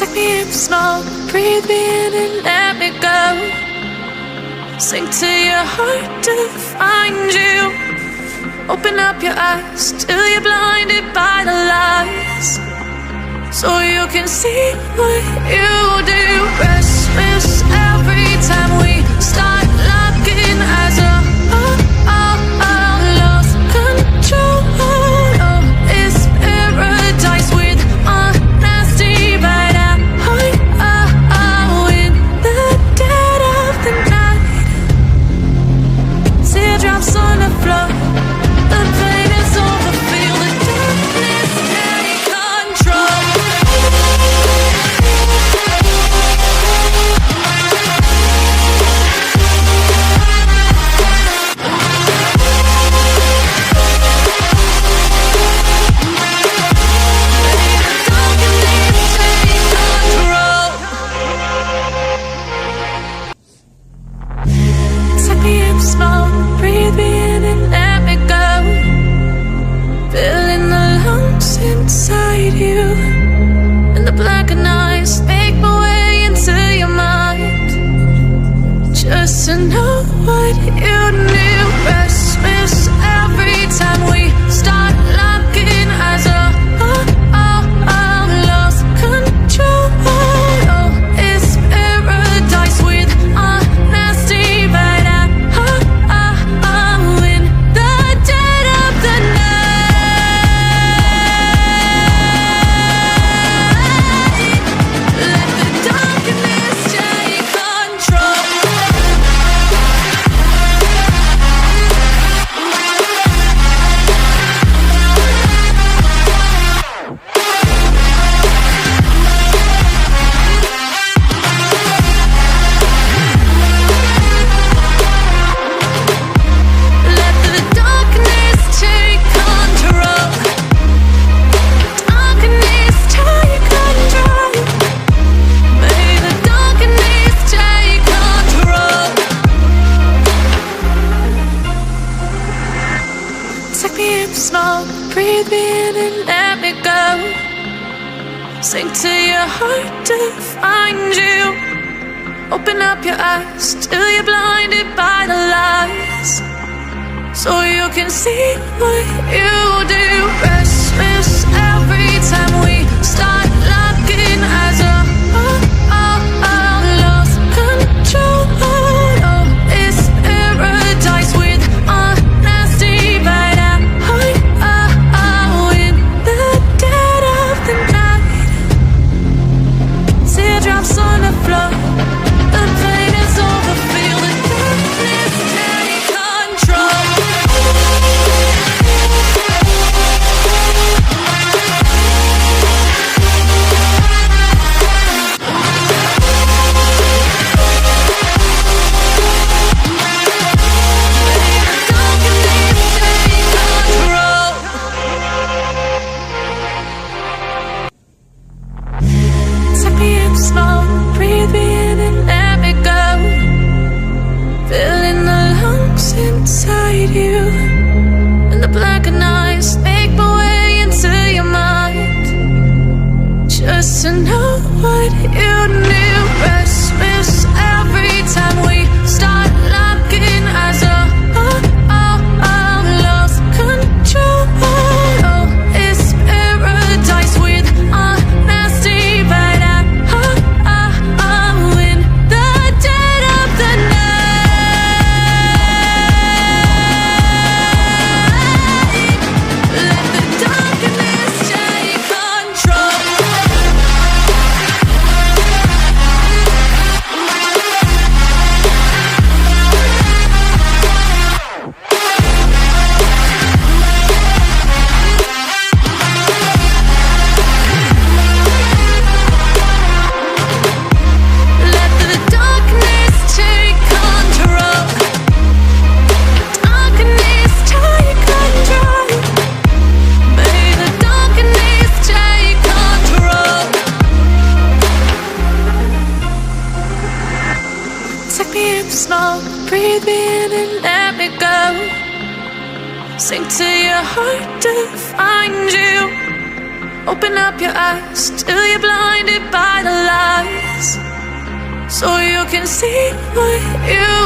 Take me in slow, breathe me in and let me go. Sink to your heart to find you. Open up your eyes till you're blinded by the lies, so you can see what you do. Restless every time we start locking eyes. Lost control. Oh, it's paradise with honesty, but in the dead of the night. Teardrops on the floor. The pain is over. Feel the darkness take control. Take me in slow, breathe me in and let me go. Filling the lungs inside you, and the blackened eyes make my way into your mind, just to know what you knew. Restless every time we start locking eyes. Lost control. Oh, it's paradise with honesty, but I'm in the dead of the night. Let the darkness take control. Let the darkness take control. Darkness take control. May the darkness take control. Take me in slow, breathe me in and let me go. Sink to your heart to find you. Open up your eyes till you're blinded by the lies, so you can see what you do. Restless every time we start locking eyes. Lost control. Oh, it's paradise with honesty, but I'm in the dead of the night. Teardrops on the floor. The pain is over. Feel the darkness take control. Take me in slow, breathe me in and let me go. Filling the lungs inside you, and the blackened eyes make my way into your mind, just to know what you knew. Restless every time we start locking eyes. Lost control. Oh, it's paradise with honesty, but I'm in the dead of the night. Let the darkness take control. Let the darkness take control. Darkness take control. May the darkness take control. Take me in slow, breathe me in and let me go. Sink to your heart to find you. Open up your eyes till you're blinded by the lies, so you can see what you